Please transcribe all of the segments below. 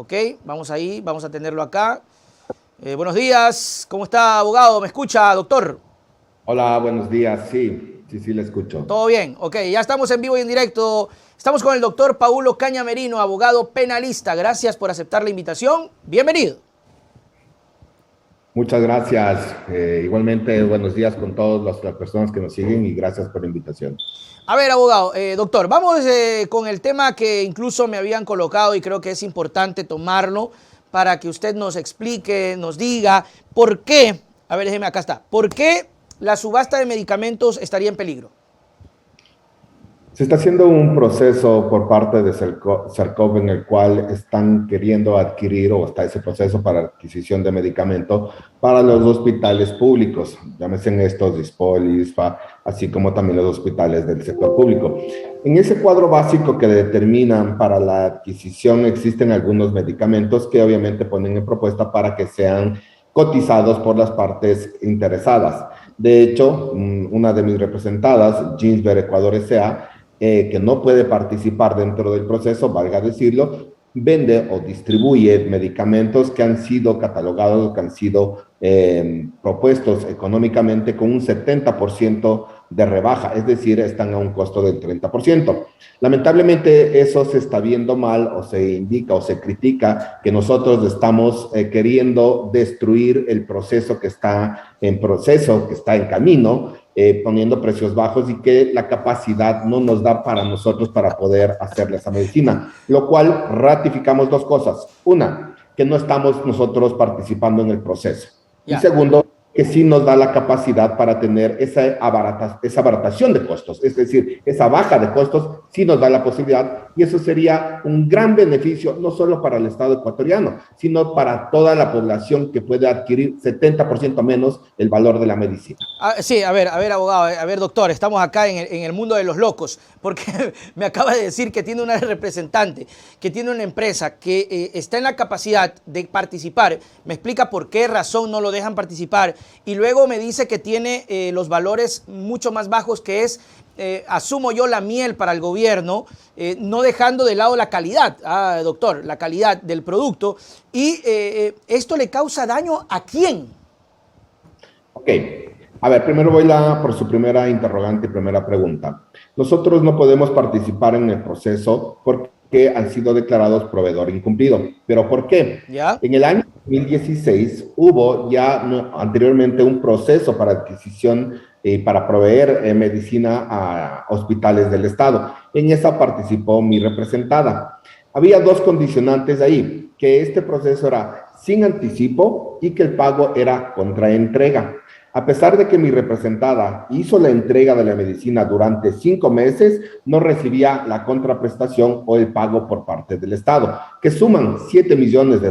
Ok, vamos ahí, vamos a tenerlo acá. Buenos días, ¿cómo está, abogado? ¿Me escucha, doctor? Hola, buenos días. Sí, le escucho. Todo bien, ok, ya estamos en vivo y en directo. Estamos con el doctor Paulo Cañamerino, abogado penalista. Gracias por aceptar la invitación. Bienvenido. Muchas gracias. Igualmente, buenos días con todas las personas que nos siguen y gracias por la invitación. A ver, abogado, doctor, vamos con el tema que incluso me habían colocado y creo que es importante tomarlo para que usted nos explique, nos diga por qué, a ver, déjeme, acá está, por qué la subasta de medicamentos estaría en peligro. Se está haciendo un proceso por parte de Sercov en el cual están queriendo adquirir o está ese proceso para adquisición de medicamento para los hospitales públicos, llámese en estos Dispol, ISFA, así como también los hospitales del sector público. En ese cuadro básico que determinan para la adquisición existen algunos medicamentos que obviamente ponen en propuesta para que sean cotizados por las partes interesadas. De hecho, una de mis representadas, Ginsberg Ecuador S.A., que no puede participar dentro del proceso, valga decirlo, vende o distribuye medicamentos que han sido catalogados, que han sido propuestos económicamente con un 70% de rebaja, es decir, están a un costo del 30%. Lamentablemente eso se está viendo mal o se indica o se critica que nosotros estamos queriendo destruir el proceso que está en camino, poniendo precios bajos y que la capacidad no nos da para nosotros para poder hacerle esa medicina, lo cual ratificamos dos cosas. Una, que no estamos nosotros participando en el proceso. Y Ya. segundo, que sí nos da la capacidad para tener esa abaratación de costos, es decir, esa baja de costos sí nos da la posibilidad y eso sería un gran beneficio no solo para el Estado ecuatoriano, sino para toda la población que puede adquirir 70% menos el valor de la medicina. Sí, a ver, abogado, a ver, doctor, estamos acá en el mundo de los locos, porque me acaba de decir que tiene una representante, que tiene una empresa que está en la capacidad de participar, me explica por qué razón no lo dejan participar, y luego me dice que tiene los valores mucho más bajos, que es, asumo yo, la miel para el gobierno, no dejando de lado la calidad, doctor, la calidad del producto, y esto le causa daño ¿a quién? Ok. A ver, primero voy por su primera interrogante y primera pregunta. Nosotros no podemos participar en el proceso porque han sido declarados proveedor incumplido. ¿Pero por qué? ¿Ya? En el año 2016 hubo ya anteriormente un proceso para adquisición y para proveer medicina a hospitales del Estado. En esa participó mi representada. Había dos condicionantes ahí, que este proceso era sin anticipo y que el pago era contraentrega. A pesar de que mi representada hizo la entrega de la medicina durante 5 meses, no recibía la contraprestación o el pago por parte del Estado, que suman $7 millones.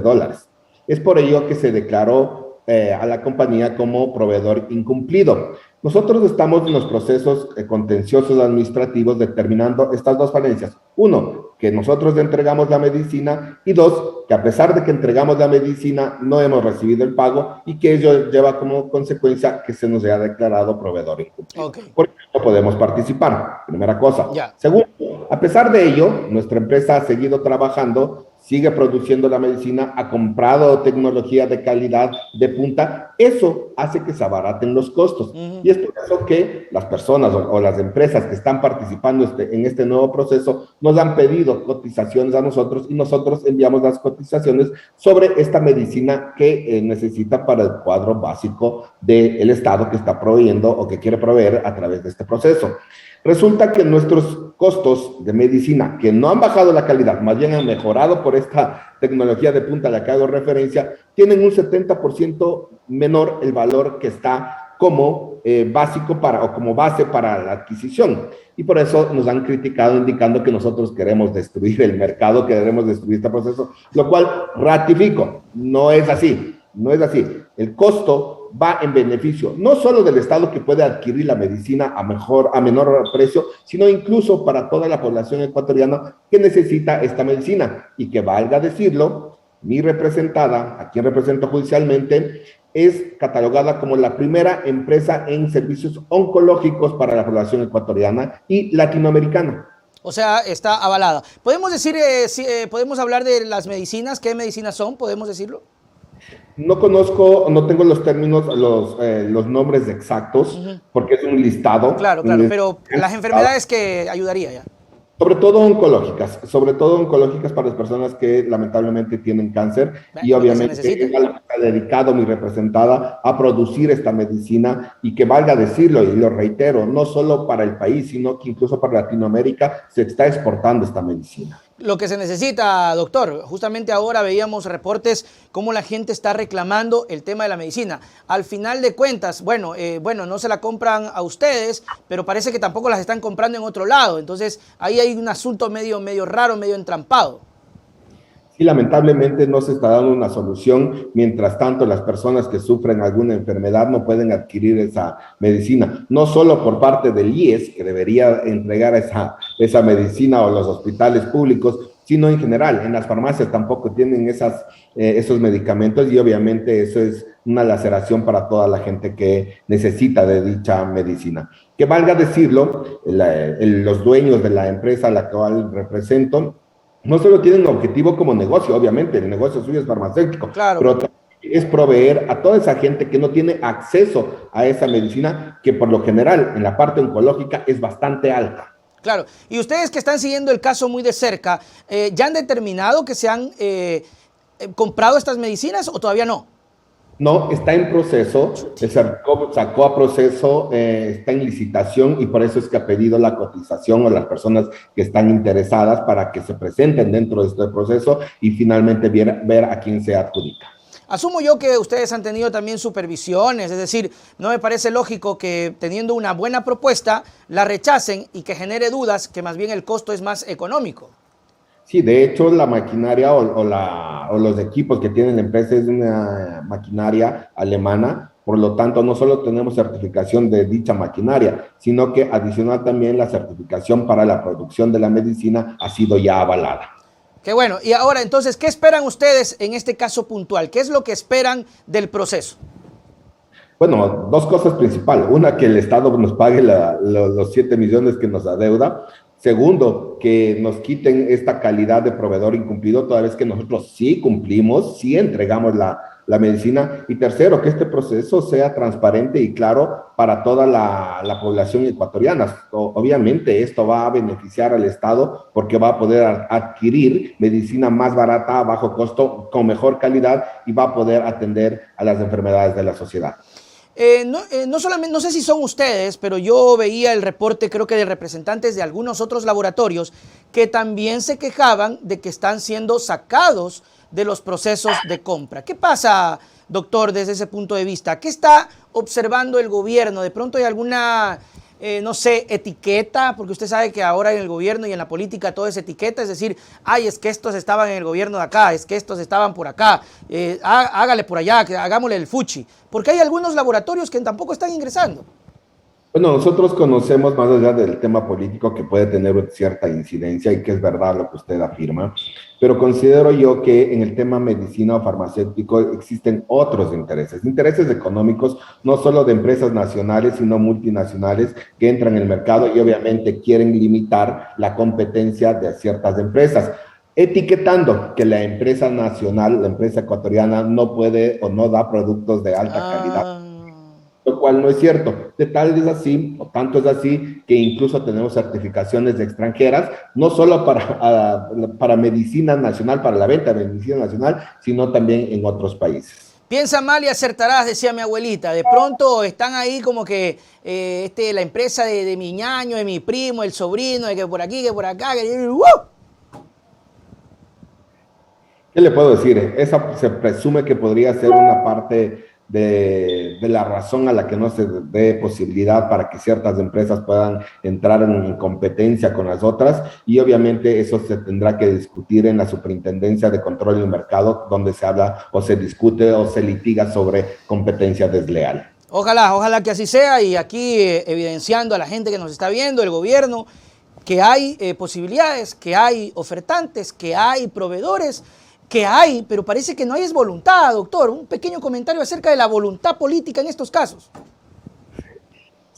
Es por ello que se declaró a la compañía como proveedor incumplido. Nosotros estamos en los procesos contenciosos administrativos determinando estas dos falencias. Uno, que nosotros le entregamos la medicina y dos, que a pesar de que entregamos la medicina no hemos recibido el pago y que ello lleva como consecuencia que se nos haya declarado proveedor incumplido. Ok. Por eso no podemos participar, primera cosa. Ya. Segundo, a pesar de ello, nuestra empresa ha seguido trabajando, sigue produciendo la medicina, ha comprado tecnología de calidad de punta. Eso hace que se abaraten los costos. Y es por eso que las personas o las empresas que están participando en este nuevo proceso nos han pedido cotizaciones a nosotros y nosotros enviamos las cotizaciones sobre esta medicina que necesita para el cuadro básico del Estado que está proveyendo o que quiere proveer a través de este proceso. Resulta que nuestros costos de medicina, que no han bajado la calidad, más bien han mejorado por esta tecnología de punta a la que hago referencia, tienen un 70% menor el valor que está como básico o como base para la adquisición. Y por eso nos han criticado indicando que nosotros queremos destruir el mercado, queremos destruir este proceso, lo cual ratifico, no es así, no es así. El costo va en beneficio no solo del Estado que puede adquirir la medicina a menor precio, sino incluso para toda la población ecuatoriana que necesita esta medicina. Y que valga decirlo, mi representada, a quien represento judicialmente, es catalogada como la primera empresa en servicios oncológicos para la población ecuatoriana y latinoamericana. O sea, está avalada. ¿Podemos decir, podemos hablar de las medicinas? ¿Qué medicinas son? ¿Podemos decirlo? No conozco, no tengo los términos, los nombres exactos, Ujú. porque es un listado. Claro, claro, pero las enfermedades que ayudaría ya. Sobre todo oncológicas para las personas que lamentablemente tienen cáncer y Lo que se obviamente necesita. es algo que ha dedicado mi representada a producir esta medicina y que valga decirlo, y lo reitero, no solo para el país, sino que incluso para Latinoamérica se está exportando esta medicina. Lo que se necesita, doctor. Justamente ahora veíamos reportes cómo la gente está reclamando el tema de la medicina. Al final de cuentas, bueno, no se la compran a ustedes, pero parece que tampoco las están comprando en otro lado. Entonces, ahí hay un asunto medio raro, medio entrampado. Y lamentablemente no se está dando una solución, mientras tanto las personas que sufren alguna enfermedad no pueden adquirir esa medicina, no solo por parte del IES, que debería entregar esa medicina o los hospitales públicos, sino en general, en las farmacias tampoco tienen esos medicamentos y obviamente eso es una laceración para toda la gente que necesita de dicha medicina. Que valga decirlo, los dueños de la empresa a la cual represento, no solo tienen un objetivo como negocio, obviamente, el negocio suyo es farmacéutico, Claro, pero es proveer a toda esa gente que no tiene acceso a esa medicina, que por lo general en la parte oncológica es bastante alta. claro. Y ustedes que están siguiendo el caso muy de cerca, ¿ya han determinado que se han comprado estas medicinas o todavía no? No, está en proceso, el sacó a proceso, está en licitación y por eso es que ha pedido la cotización a las personas que están interesadas para que se presenten dentro de este proceso y finalmente ver a quién se adjudica. Asumo yo que ustedes han tenido también supervisiones, es decir, no me parece lógico que teniendo una buena propuesta la rechacen y que genere dudas, que más bien el costo es más económico. Sí, de hecho, la maquinaria o los equipos que tiene la empresa es una maquinaria alemana, por lo tanto, no solo tenemos certificación de dicha maquinaria, sino que adicional también la certificación para la producción de la medicina ha sido ya avalada. Qué bueno. Y ahora, entonces, ¿qué esperan ustedes en este caso puntual? ¿Qué es lo que esperan del proceso? Bueno, dos cosas principales. Una, que el Estado nos pague los 7 millones que nos adeuda. Segundo, que nos quiten esta calidad de proveedor incumplido, toda vez que nosotros sí cumplimos, sí entregamos la medicina. Y tercero, que este proceso sea transparente y claro para toda la población ecuatoriana. Obviamente esto va a beneficiar al Estado porque va a poder adquirir medicina más barata, a bajo costo, con mejor calidad y va a poder atender a las enfermedades de la sociedad. No solamente, no sé si son ustedes, pero yo veía el reporte, creo que de representantes de algunos otros laboratorios que también se quejaban de que están siendo sacados de los procesos de compra. ¿Qué pasa, doctor, desde ese punto de vista? ¿Qué está observando el gobierno? ¿De pronto hay alguna, no sé, etiqueta? Porque usted sabe que ahora en el gobierno y en la política todo es etiqueta, es decir, ay, es que estos estaban en el gobierno de acá, es que estos estaban por acá, hágale por allá, hagámosle el fuchi. Porque hay algunos laboratorios que tampoco están ingresando. Bueno, nosotros conocemos más allá del tema político que puede tener cierta incidencia y que es verdad lo que usted afirma, pero considero yo que en el tema medicina o farmacéutico existen otros intereses económicos, no solo de empresas nacionales, sino multinacionales que entran en el mercado y obviamente quieren limitar la competencia de ciertas empresas, etiquetando que la empresa nacional, la empresa ecuatoriana, no puede o no da productos de alta calidad, lo cual no es cierto. De tal es así, o tanto es así, que incluso tenemos certificaciones extranjeras, no solo para medicina nacional, para la venta de medicina nacional, sino también en otros países. Piensa mal y acertarás, decía mi abuelita. De pronto están ahí como que la empresa de mi ñaño, de mi primo, el sobrino, de que por aquí, que por acá, que... ¡uh! ¿Qué le puedo decir? Esa se presume que podría ser una parte de la razón a la que no se dé posibilidad para que ciertas empresas puedan entrar en competencia con las otras y obviamente eso se tendrá que discutir en la Superintendencia de Control del Mercado, donde se habla o se discute o se litiga sobre competencia desleal. Ojalá que así sea y aquí evidenciando a la gente que nos está viendo, el gobierno, que hay posibilidades, que hay ofertantes, que hay proveedores, que hay, pero parece que no hay es voluntad, doctor. Un pequeño comentario acerca de la voluntad política en estos casos.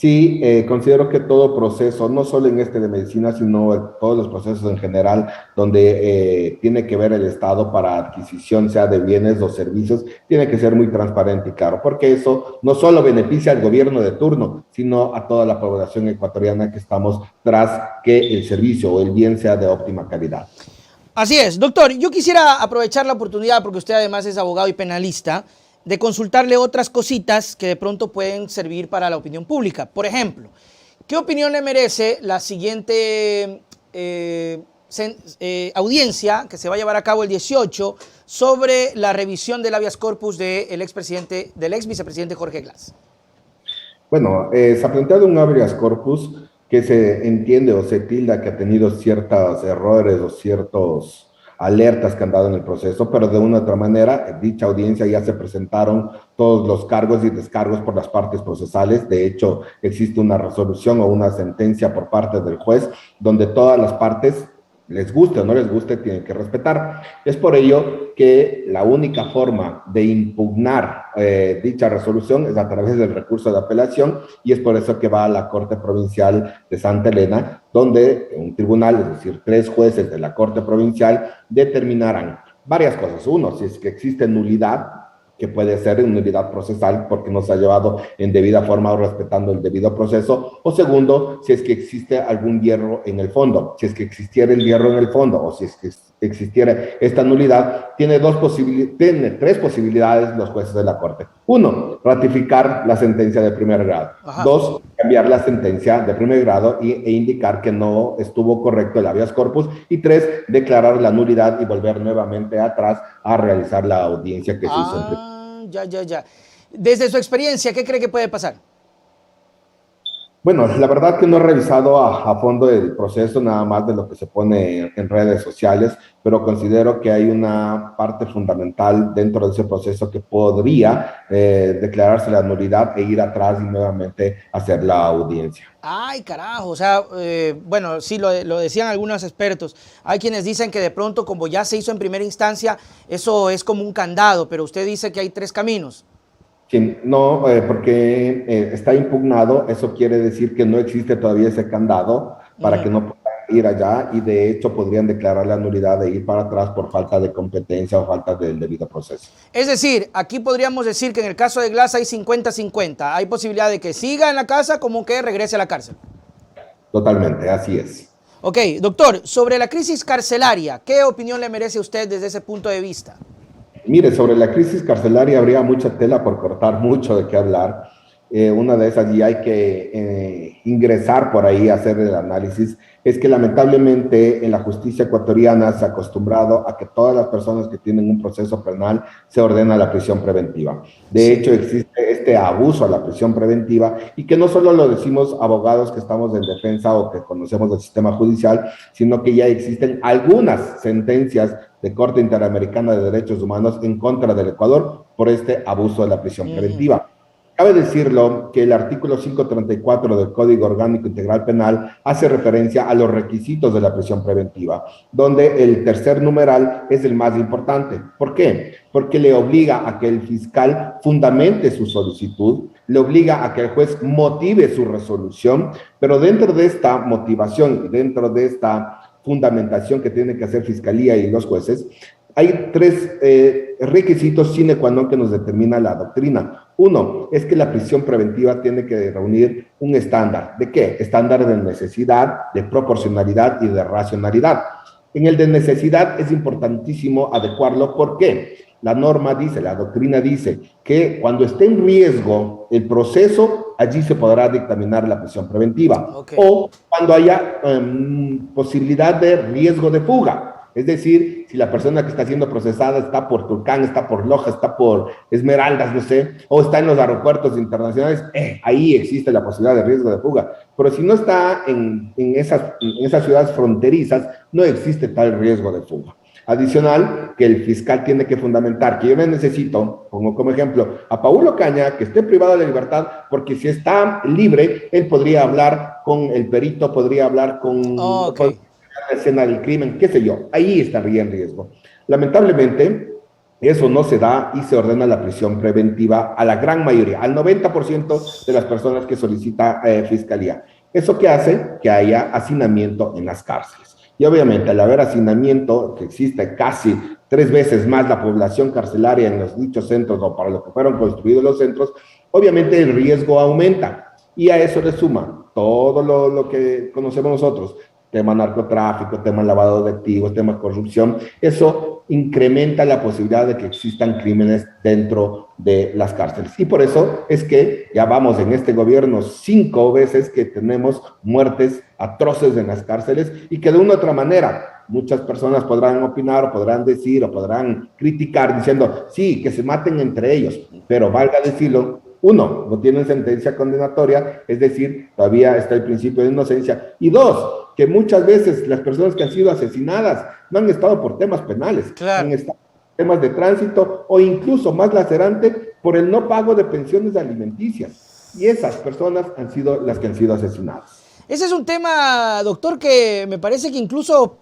Sí, considero que todo proceso, no solo en este de medicina, sino en todos los procesos en general, donde tiene que ver el Estado para adquisición, sea de bienes o servicios, tiene que ser muy transparente y claro, porque eso no solo beneficia al gobierno de turno, sino a toda la población ecuatoriana que estamos tras que el servicio o el bien sea de óptima calidad. Así es, doctor, yo quisiera aprovechar la oportunidad, porque usted además es abogado y penalista, de consultarle otras cositas que de pronto pueden servir para la opinión pública. Por ejemplo, ¿qué opinión le merece la siguiente audiencia que se va a llevar a cabo el 18 sobre la revisión del habeas corpus del ex vicepresidente Jorge Glass? Bueno, se ha planteado un habeas corpus que se entiende o se tilda que ha tenido ciertos errores o ciertos alertas que han dado en el proceso, pero de una u otra manera, en dicha audiencia ya se presentaron todos los cargos y descargos por las partes procesales. De hecho, existe una resolución o una sentencia por parte del juez donde todas las partes, les guste o no les guste, tienen que respetar. Es por ello que la única forma de impugnar dicha resolución es a través del recurso de apelación, y es por eso que va a la Corte Provincial de Santa Elena, donde un tribunal, es decir, 3 jueces de la Corte Provincial, determinarán varias cosas. Uno, si es que existe nulidad, que puede ser una nulidad procesal porque no se ha llevado en debida forma o respetando el debido proceso, o segundo, si es que existe algún hierro en el fondo. Si es que existiera el hierro en el fondo o si es que existiera esta nulidad, tiene 3 posibilidades los jueces de la Corte. 1, ratificar la sentencia de primer grado. Ajá. 2, cambiar la sentencia de primer grado e indicar que no estuvo correcto el habeas corpus. Y 3, declarar la nulidad y volver nuevamente atrás a realizar la audiencia que se hizo en primer. Ya. Desde su experiencia, ¿qué cree que puede pasar? Bueno, la verdad que no he revisado a fondo el proceso, nada más de lo que se pone en redes sociales, pero considero que hay una parte fundamental dentro de ese proceso que podría declararse la nulidad e ir atrás y nuevamente hacer la audiencia. Ay, carajo, o sea, bueno, sí, lo decían algunos expertos. Hay quienes dicen que de pronto, como ya se hizo en primera instancia, eso es como un candado, pero usted dice que hay 3 caminos. Sí, no, porque está impugnado, eso quiere decir que no existe todavía ese candado para que no puedan ir allá, y de hecho podrían declarar la nulidad de ir para atrás por falta de competencia o falta del debido proceso. Es decir, aquí podríamos decir que en el caso de Glass hay 50-50. Hay posibilidad de que siga en la casa como que regrese a la cárcel. Totalmente, así es. Ok, doctor, sobre la crisis carcelaria, ¿qué opinión le merece usted desde ese punto de vista? Mire, sobre la crisis carcelaria habría mucha tela por cortar, mucho de qué hablar. Una de esas, y hay que ingresar por ahí a hacer el análisis, es que lamentablemente en la justicia ecuatoriana se ha acostumbrado a que todas las personas que tienen un proceso penal se ordena la prisión preventiva. De hecho, existe este abuso a la prisión preventiva, y que no solo lo decimos abogados que estamos en defensa o que conocemos del sistema judicial, sino que ya existen algunas sentencias de Corte Interamericana de Derechos Humanos en contra del Ecuador por este abuso de la prisión preventiva. Cabe decirlo que el artículo 534 del Código Orgánico Integral Penal hace referencia a los requisitos de la prisión preventiva, donde el tercer numeral es el más importante. ¿Por qué? Porque le obliga a que el fiscal fundamente su solicitud, le obliga a que el juez motive su resolución, pero dentro de esta motivación y dentro de esta fundamentación que tiene que hacer Fiscalía y los jueces, hay 3 requisitos sine qua non que nos determina la doctrina. Uno, es que la prisión preventiva tiene que reunir un estándar. ¿De qué? Estándar de necesidad, de proporcionalidad y de racionalidad. En el de necesidad es importantísimo adecuarlo. ¿Por qué? La norma dice, la doctrina dice que cuando esté en riesgo el proceso, allí se podrá dictaminar la prisión preventiva. Okay. O cuando haya posibilidad de riesgo de fuga. Es decir, si la persona que está siendo procesada está por Tulcán, está por Loja, está por Esmeraldas, no sé, o está en los aeropuertos internacionales, ahí existe la posibilidad de riesgo de fuga. Pero si no está en esas ciudades fronterizas, no existe tal riesgo de fuga. Adicional, que el fiscal tiene que fundamentar que yo le necesito, pongo como ejemplo, a Paulo Caña, que esté privado de libertad, porque si está libre, él podría hablar con el perito, podría hablar con... la escena del crimen, qué sé yo, ahí estaría en riesgo. Lamentablemente, Eso no se da y se ordena la prisión preventiva a la gran mayoría, al 90% de las personas que solicita fiscalía. ¿Eso qué hace? Que haya hacinamiento en las cárceles. Y obviamente al haber hacinamiento, que existe casi 3 veces más la población carcelaria en los dichos centros o para lo que fueron construidos los centros, obviamente el riesgo aumenta. Y a eso le suma todo lo que conocemos nosotros, tema narcotráfico, tema lavado de activos, tema corrupción. Eso incrementa la posibilidad de que existan crímenes dentro de las cárceles. Y por eso es que ya vamos en este gobierno 5 veces que tenemos muertes atroces en las cárceles y que de una u otra manera muchas personas podrán opinar o podrán decir o podrán criticar diciendo, sí, que se maten entre ellos, pero valga decirlo, uno, no tienen sentencia condenatoria, es decir, todavía está el principio de inocencia, y dos, que muchas veces las personas que han sido asesinadas no han estado por temas penales, Claro. han estado por temas de tránsito o incluso más lacerante por el no pago de pensiones alimenticias, y esas personas han sido las que han sido asesinadas. Ese es un tema, doctor, que me parece que incluso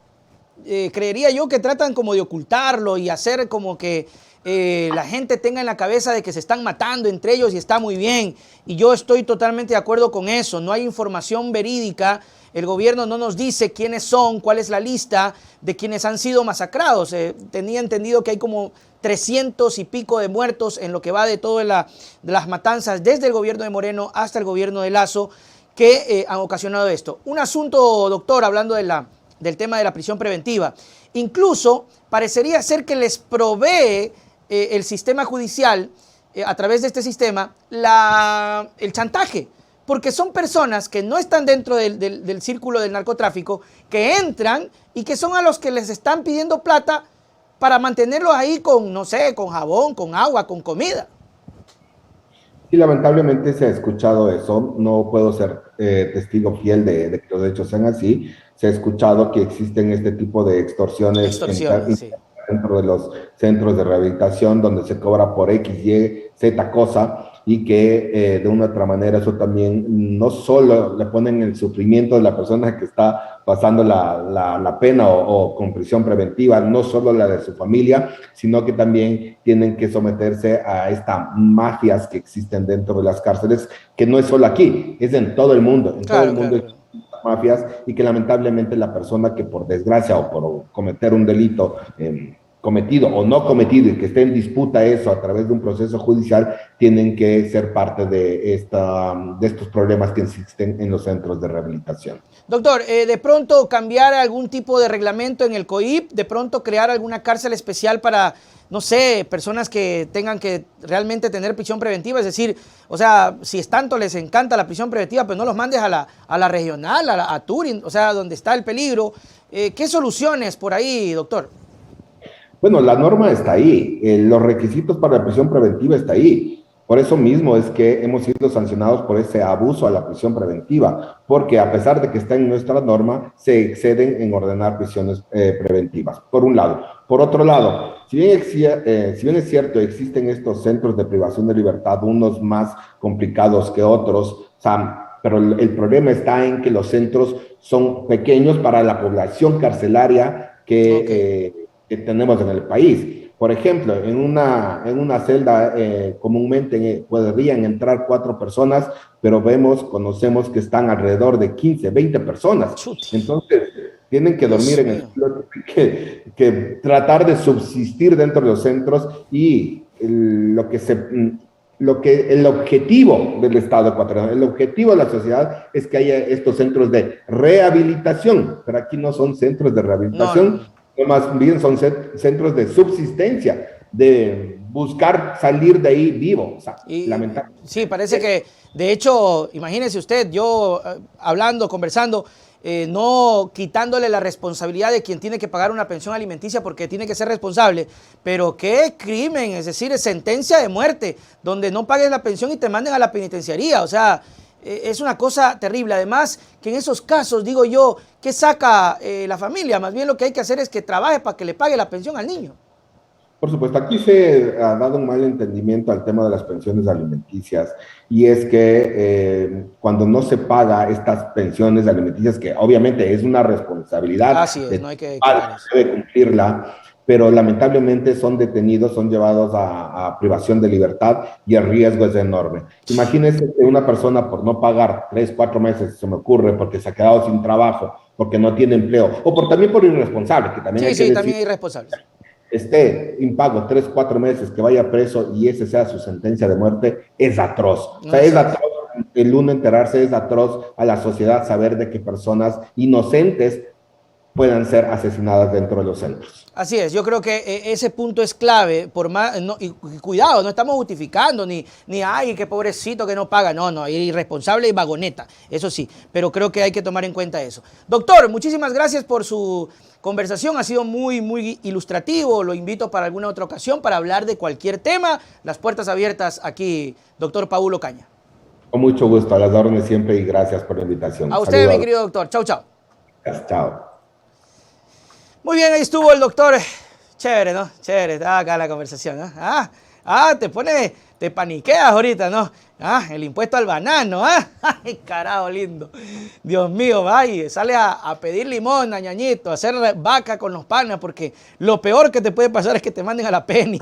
creería yo que tratan como de ocultarlo y hacer como que la gente tenga en la cabeza de que se están matando entre ellos y está muy bien. Y yo estoy totalmente de acuerdo con eso. No hay información verídica. El gobierno no nos dice quiénes son, cuál es la lista de quienes han sido masacrados. Tenía entendido que hay como 300 y pico de muertos en lo que va de todas las matanzas desde el gobierno de Moreno hasta el gobierno de Lasso que han ocasionado esto. Un asunto, doctor, hablando del tema de la prisión preventiva. Incluso parecería ser que les provee el sistema judicial, a través de este sistema, el chantaje. Porque son personas que no están dentro del círculo del narcotráfico, que entran y que son a los que les están pidiendo plata para mantenerlos ahí con, no sé, con jabón, con agua, con comida. Y lamentablemente se ha escuchado eso, no puedo ser testigo fiel de que los hechos sean así, se ha escuchado que existen este tipo de extorsiones Sí. dentro de los centros de rehabilitación donde se cobra por X, Y, Z cosa y que de una u otra manera eso también no solo le ponen el sufrimiento de la persona que está pasando la pena o con prisión preventiva, no solo la de su familia, sino que también tienen que someterse a estas mafias que existen dentro de las cárceles, que no es solo aquí, es en todo el mundo, todo el mundo Claro. mafias y que lamentablemente la persona que por desgracia o por cometer un delito cometido o no cometido y que esté en disputa eso a través de un proceso judicial, tienen que ser parte de estos problemas que existen en los centros de rehabilitación. Doctor, de pronto cambiar algún tipo de reglamento en el COIP, de pronto crear alguna cárcel especial para, no sé, personas que tengan que realmente tener prisión preventiva, es decir, o sea, si es tanto les encanta la prisión preventiva, pues no los mandes a la regional, a Turín, o sea, donde está el peligro. ¿Qué soluciones por ahí, doctor? Bueno, la norma está ahí, los requisitos para la prisión preventiva está ahí. Por eso mismo es que hemos sido sancionados por ese abuso a la prisión preventiva, porque a pesar de que está en nuestra norma, se exceden en ordenar prisiones preventivas, por un lado. Por otro lado, si bien es cierto, existen estos centros de privación de libertad, unos más complicados que otros, o sea, pero el problema está en que los centros son pequeños para la población carcelaria que tenemos en el país. Por ejemplo, en una celda comúnmente podrían entrar 4 personas, pero conocemos que están alrededor de 15, 20 personas. Chute. Entonces, tienen que dormir en el suelo, que tratar de subsistir dentro de los centros y el objetivo del Estado ecuatoriano, el objetivo de la sociedad es que haya estos centros de rehabilitación, pero aquí no son centros de rehabilitación, más bien son centros de subsistencia, de buscar salir de ahí vivo. O sea, lamentablemente. Sí, parece que, de hecho, imagínese usted, yo conversando, no quitándole la responsabilidad de quien tiene que pagar una pensión alimenticia porque tiene que ser responsable, pero qué crimen, es decir, es sentencia de muerte, donde no pagues la pensión y te manden a la penitenciaría, o sea, es una cosa terrible. Además, que en esos casos, digo yo, ¿qué saca la familia? Más bien lo que hay que hacer es que trabaje para que le pague la pensión al niño. Por supuesto, aquí se ha dado un mal entendimiento al tema de las pensiones alimenticias y es que cuando no se paga estas pensiones alimenticias, que obviamente es una responsabilidad, Así es, no hay que debe cumplirla, pero lamentablemente son detenidos, son llevados a privación de libertad y el riesgo es enorme. Imagínense que una persona por no pagar 3, 4 meses, se me ocurre, porque se ha quedado sin trabajo, porque no tiene empleo, o también por irresponsable, que también hay que decir, también hay responsables. Esté impago 3, 4 meses, que vaya preso y ese sea su sentencia de muerte, es atroz. O sea, es atroz el uno enterarse, es atroz a la sociedad saber de que personas inocentes puedan ser asesinadas dentro de los centros. Así es, yo creo que ese punto es clave, por más, no, y cuidado, no estamos justificando, ni ay, qué pobrecito que no paga, no, irresponsable y vagoneta, eso sí, pero creo que hay que tomar en cuenta eso. Doctor, muchísimas gracias por su conversación, ha sido muy, muy ilustrativo, lo invito para alguna otra ocasión para hablar de cualquier tema, las puertas abiertas aquí, doctor Paulo Caña. Con mucho gusto, a las órdenes siempre y gracias por la invitación. A usted, mi querido doctor, chau, chau. Chao. Muy bien, ahí estuvo el doctor. Chévere, ¿no? Chévere, está acá la conversación, ¿no? Te paniqueas ahorita, ¿no? El impuesto al banano, ¡ay, carajo lindo! Dios mío, vaya, sale a pedir limón, ñañito, a hacer vaca con los panas, porque lo peor que te puede pasar es que te manden a la penny.